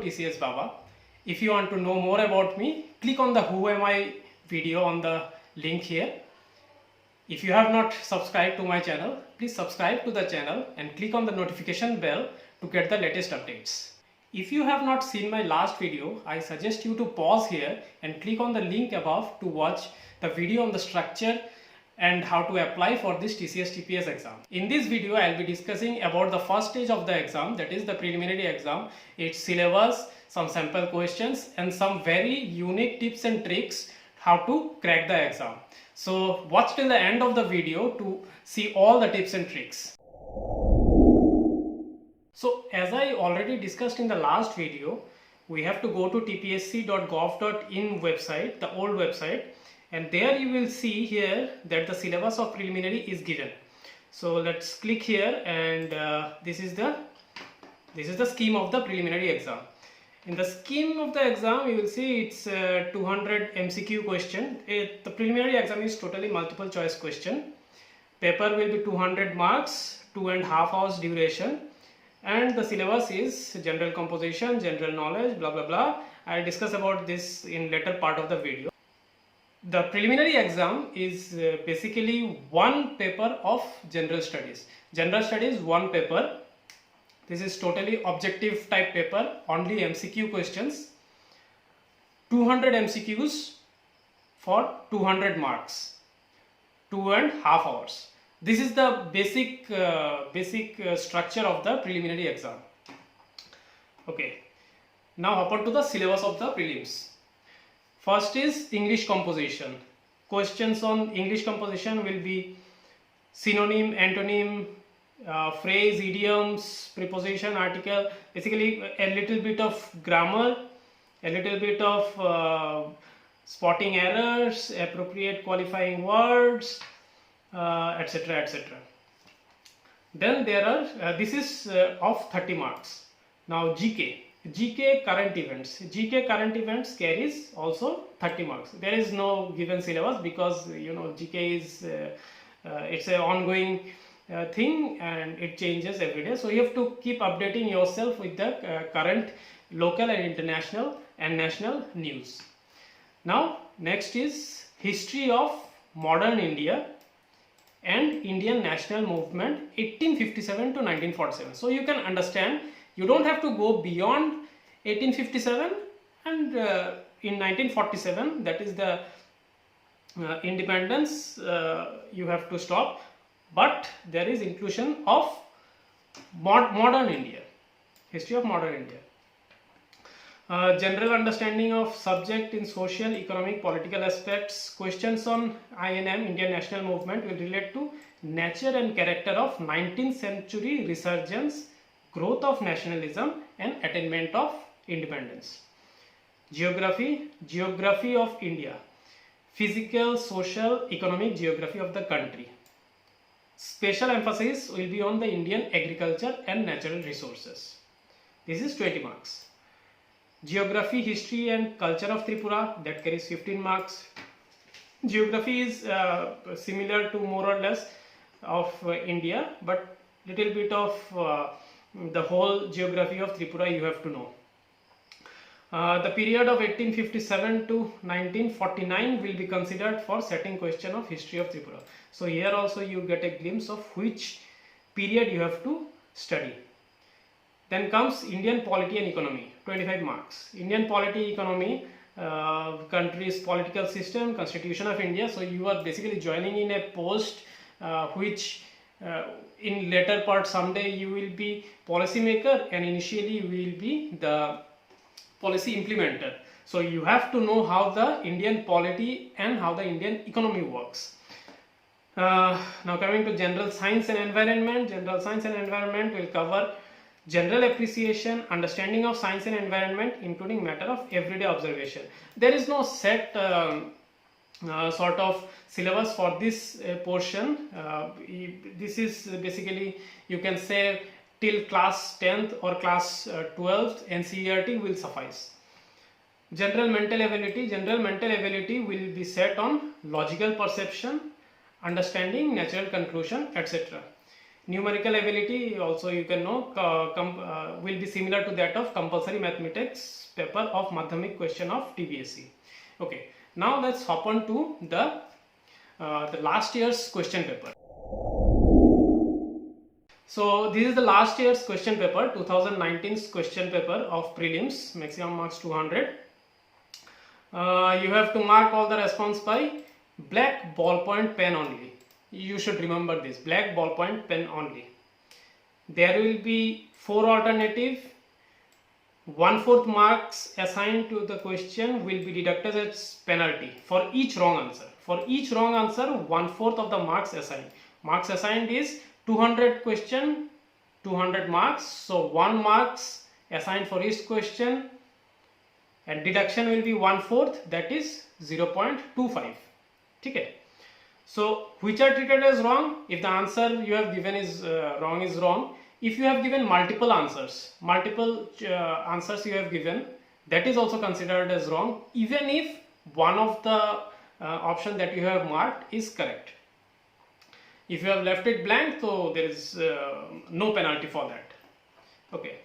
TCS Baba. If you want to know more about me, click on the Who Am I video on the link here. If you have not subscribed to my channel, please subscribe to the channel and click on the notification bell to get the latest updates. If you have not seen my last video, I suggest you to pause here and click on the link above to watch the video on the structure and how to apply for this TCS TPS exam. In this video, I will be discussing about the first stage of the exam, that is the preliminary exam, its syllabus, some sample questions and some very unique tips and tricks how to crack the exam. So watch till the end of the video to see all the tips and tricks. So as I already discussed in the last video, we have to go to tpsc.gov.in website, the old website, and there you will see here that the syllabus of preliminary is given. So let's click here, and this is the scheme of the preliminary exam. In the scheme of the exam, you will see it's 200 MCQ question. The preliminary exam is totally multiple choice question. Paper will be 200 marks, 2.5 hours duration, and the syllabus is general composition, general knowledge, blah blah blah. I'll discuss about this in later part of the video. The preliminary exam is basically one paper of general studies. General studies, one paper. This is totally objective type paper, only MCQ questions. 200 MCQs for 200 marks, 2.5 hours. This is the basic structure of the preliminary exam. Okay, now hop on to the syllabus of the prelims. First is English composition. Questions on English composition will be synonym, antonym, phrase, idioms, preposition, article, basically a little bit of grammar, a little bit of spotting errors, appropriate qualifying words, etc. etc. Then there are this is of 30 marks. Now GK current events. GK current events carries also 30 marks. There is no given syllabus because you know GK is it's an ongoing thing and it changes every day. So you have to keep updating yourself with the current local and international and national news. Now next is history of modern India and Indian national movement 1857 to 1947. So you can understand, you don't have to go beyond 1857 and in 1947, that is the independence, you have to stop, but there is inclusion of modern India, history of modern India. General understanding of subject in social, economic, political aspects. Questions on INM, Indian National Movement, will relate to nature and character of 19th century resurgence, growth of nationalism and attainment of independence. Geography, geography of India, physical, social, economic geography of the country. Special emphasis will be on the Indian agriculture and natural resources. This is 20 marks. Geography, history and culture of Tripura, that carries 15 marks. Geography is similar to more or less of India, but little bit of the whole geography of Tripura you have to know. The period of 1857 to 1949 will be considered for setting question of history of Tripura. So here also you get a glimpse of which period you have to study. Then comes Indian polity and economy, 25 marks. Indian polity, economy, country's political system, constitution of India. So you are basically joining in a post which in later part someday you will be policy maker and initially you will be the policy implementer. So you have to know how the Indian polity and how the Indian economy works. Now coming to general science and environment. General science and environment will cover general appreciation, understanding of science and environment, including matter of everyday observation. There is no set sort of syllabus for this portion. This is basically, you can say, till class 10th or class 12th NCERT will suffice. General mental ability will be set on logical perception, understanding, natural conclusion, etc. Numerical ability also you can know will be similar to that of compulsory mathematics paper of Madhyamik question of TPSC. Okay, now let's hop on to the last year's question paper. So this is the last year's question paper, 2019's question paper of prelims, maximum marks 200. You have to mark all the response by black ballpoint pen only. You should remember this, black ballpoint pen only. There will be 4 alternative. 1/4 marks assigned to the question will be deducted as penalty for each wrong answer. For each wrong answer, 1/4 of the marks assigned. Marks assigned is 200 question, 200 marks. So 1 marks assigned for each question, and deduction will be 1/4, that is 0.25. Okay. So which are treated as wrong? If the answer you have given is wrong, is wrong. If you have given multiple answers you have given, that is also considered as wrong, even if one of the option that you have marked is correct. If you have left it blank, so there is no penalty for that. Okay,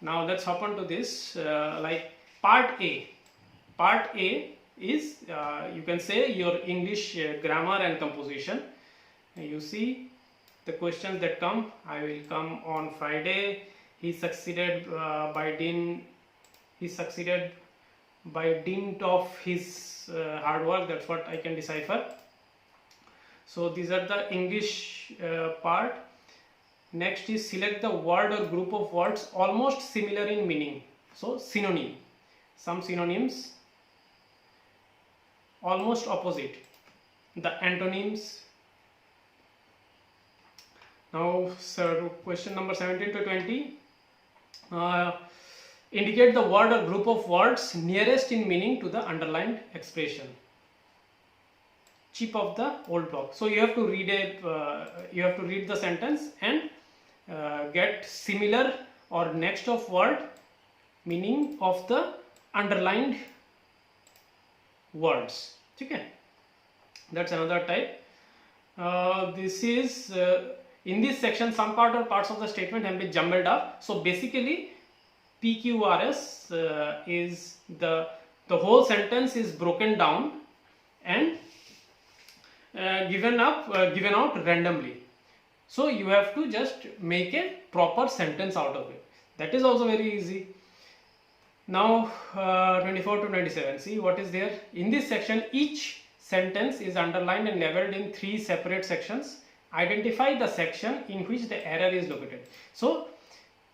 now let's hop on to this, like part A. Part A is you can say your English grammar and composition. You see the questions that come. I will come on Friday. He succeeded by dint of his hard work. That's what I can decipher. So these are the English part. Next is select the word or group of words almost similar in meaning. So synonym, some synonyms, almost opposite, the antonyms. Now question number 17 to 20, indicate the word or group of words nearest in meaning to the underlined expression. Chip of the old block. So you have to read the sentence and get similar or next of word meaning of the underlined words. Okay, that's another type. This is in this section some parts of the statement have been jumbled up. So basically PQRS is the whole sentence is broken down and given out randomly. So you have to just make a proper sentence out of it. That is also very easy. Now 24 to 27, see what is there in this section. Each sentence is underlined and labeled in 3 separate sections. Identify the section in which the error is located. So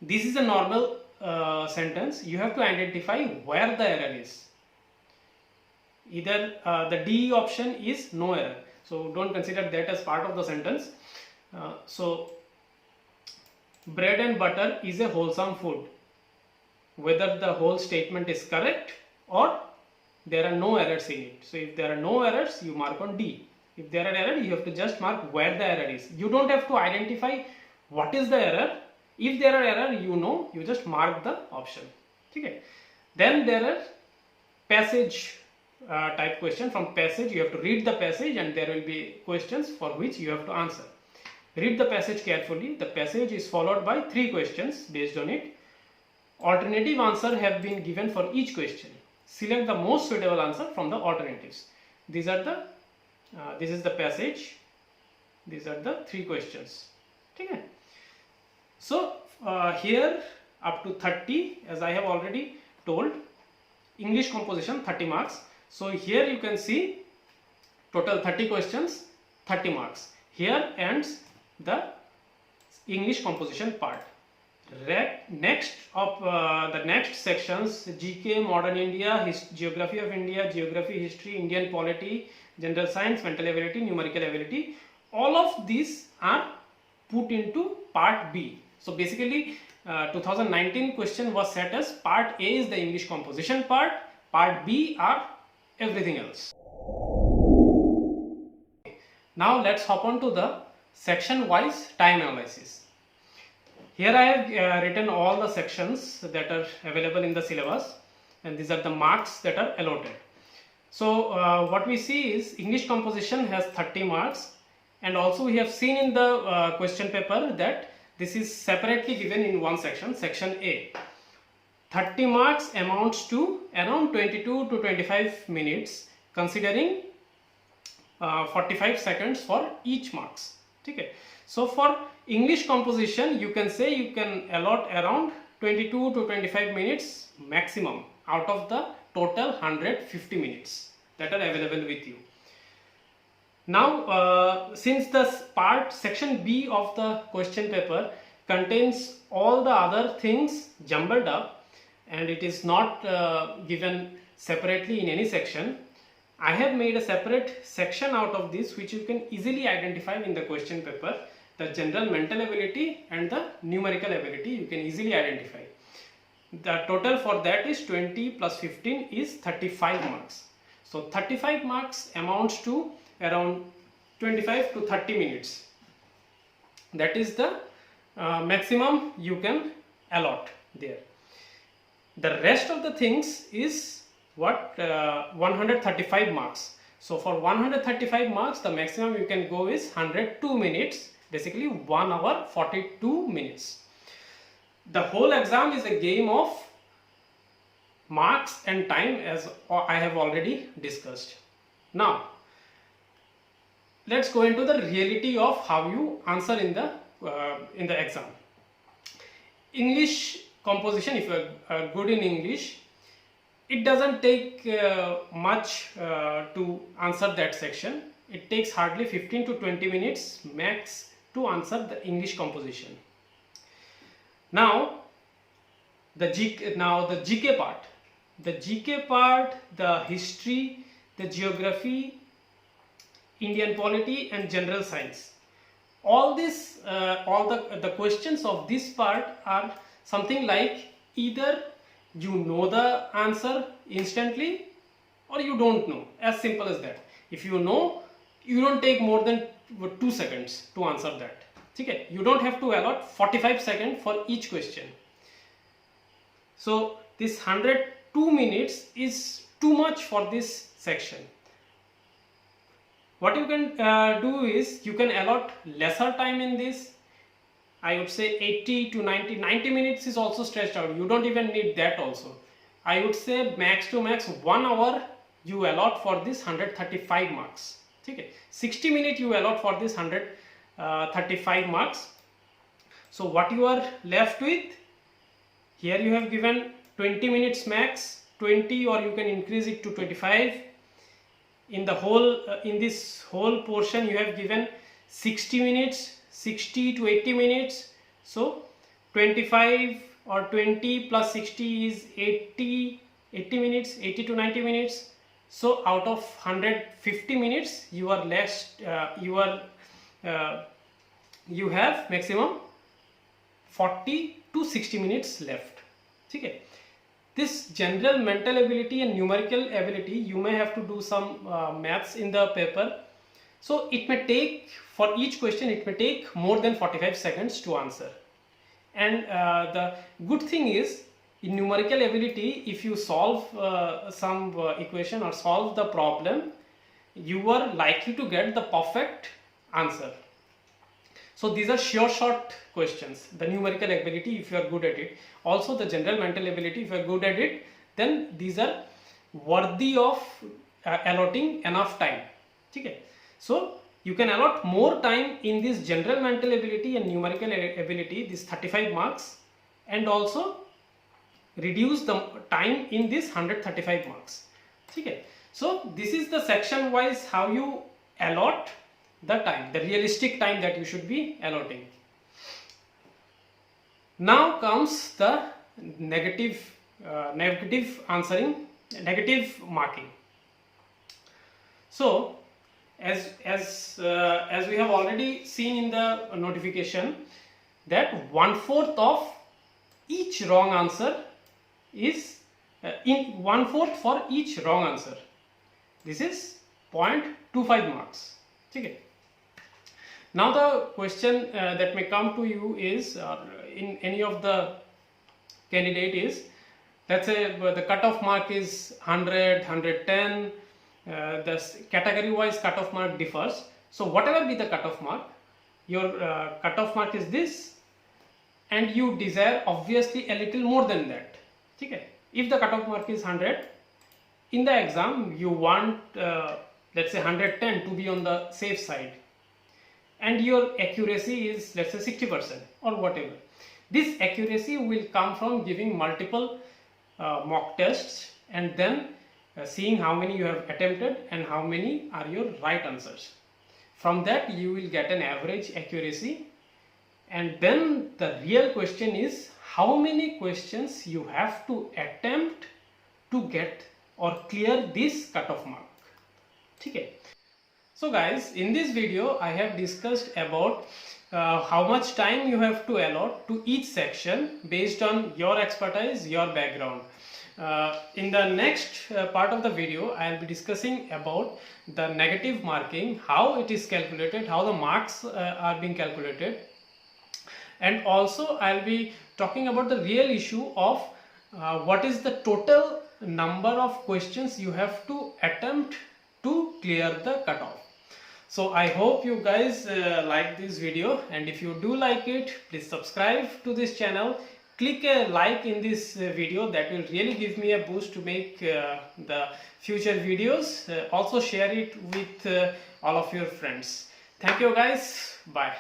this is a normal sentence. You have to identify where the error is. Either the D option is no error, so don't consider that as part of the sentence. So bread and butter is a wholesome food. Whether the whole statement is correct or there are no errors in it. So if there are no errors, you mark on D. If there are errors, you have to just mark where the error is. You don't have to identify what is the error. If there are errors, you just mark the option. Okay. Then there are passage type question. From passage, you have to read the passage and there will be questions for which you have to answer. Read the passage carefully. The passage is followed by 3 questions based on it. Alternative answer have been given for each question. Select the most suitable answer from the alternatives. These are the this is the passage. These are the 3 questions. Okay. So here up to 30, as I have already told, English composition 30 marks. So here you can see total 30 questions, 30 marks. Here ends the English composition part. Next of the next sections, GK, Modern India, Geography of India, Geography, History, Indian Polity, General Science, Mental Ability, Numerical Ability, all of these are put into part B. So basically 2019 question was set as part A is the English composition part B are everything else. Now let's hop on to the section wise time analysis. Here I have written all the sections that are available in the syllabus, and these are the marks that are allotted. So what we see is English composition has 30 marks, and also we have seen in the question paper that this is separately given in one section, section A. 30 marks amounts to around 22 to 25 minutes considering 45 seconds for each marks. Okay. So for English composition, you can say you can allot around 22 to 25 minutes maximum out of the total 150 minutes that are available with you. Now since the section B of the question paper contains all the other things jumbled up and it is not given separately in any section, I have made a separate section out of this which you can easily identify in the question paper. The general mental ability and the numerical ability you can easily identify. The total for that is 20 plus 15 is 35 marks. So 35 marks amounts to around 25 to 30 minutes. That is the maximum you can allot there. The rest of the things is what 135 marks. So for 135 marks the maximum you can go is 102 minutes, basically 1 hour 42 minutes. The whole exam is a game of marks and time, as I have already discussed. Now let's go into the reality of how you answer in the exam. English composition, if you are good in English, it doesn't take much to answer that section. It takes hardly 15 to 20 minutes max to answer the English composition. Now the GK part. The GK part, the history, the geography, Indian polity and general science. All this, all the questions of this part are something like either you know the answer instantly or you don't know, as simple as that. If you know, you don't take more than 2 seconds to answer that. Okay? You don't have to allot 45 seconds for each question. So this 102 minutes is too much for this section. What you can do is you can allot lesser time in this. I would say 80 to 90 minutes is also stretched out. You don't even need that also. I would say max to max 1 hour you allot for this 135 marks. Okay. 60 minutes you allot for this 135 marks. So what you are left with, here you have given 20 minutes max, 20, or you can increase it to 25. In the whole in this whole portion you have given 60 minutes, 60 to 80 minutes. So 25 or 20 plus 60 is 80 minutes, 80 to 90 minutes. So out of 150 minutes you are you have maximum 40 to 60 minutes left. Okay. This general mental ability and numerical ability, you may have to do some maths in the paper. So it may take, for each question it may take more than 45 seconds to answer. And the good thing is, in numerical ability, if you solve some equation or solve the problem, you are likely to get the perfect answer. So these are sure shot questions. The numerical ability, if you are good at it, also the general mental ability, if you are good at it, then these are worthy of allotting enough time. Okay. So you can allot more time in this general mental ability and numerical ability, this 35 marks, and also reduce the time in this 135 marks. Okay. So this is the section wise how you allot the time, the realistic time that you should be allotting. Now comes the negative answering, negative marking. So as we have already seen in the notification, that 1/4 of each wrong answer is in 1/4 for each wrong answer. This is 0.25 marks. Okay. Now the question that may come to you is, in any of the candidate is, let's say the cutoff mark is 100, 110, the category wise cutoff mark differs. So whatever be the cutoff mark, your cutoff mark is this, and you desire obviously a little more than that. Okay? If the cutoff mark is 100, in the exam you want let's say 110 to be on the safe side, and your accuracy is let's say 60% or whatever. This accuracy will come from giving multiple mock tests and then seeing how many you have attempted and how many are your right answers. From that you will get an average accuracy, and then the real question is how many questions you have to attempt to get or clear this cutoff mark. Okay. So guys, in this video I have discussed about how much time you have to allot to each section based on your expertise, your background. In the next part of the video I will be discussing about the negative marking, how it is calculated, how the marks are being calculated, and also I will be talking about the real issue of what is the total number of questions you have to attempt to clear the cutoff. So I hope you guys like this video, and if you do like it, please subscribe to this channel. Click a like in this video, that will really give me a boost to make the future videos. Also share it with all of your friends. Thank you guys. Bye.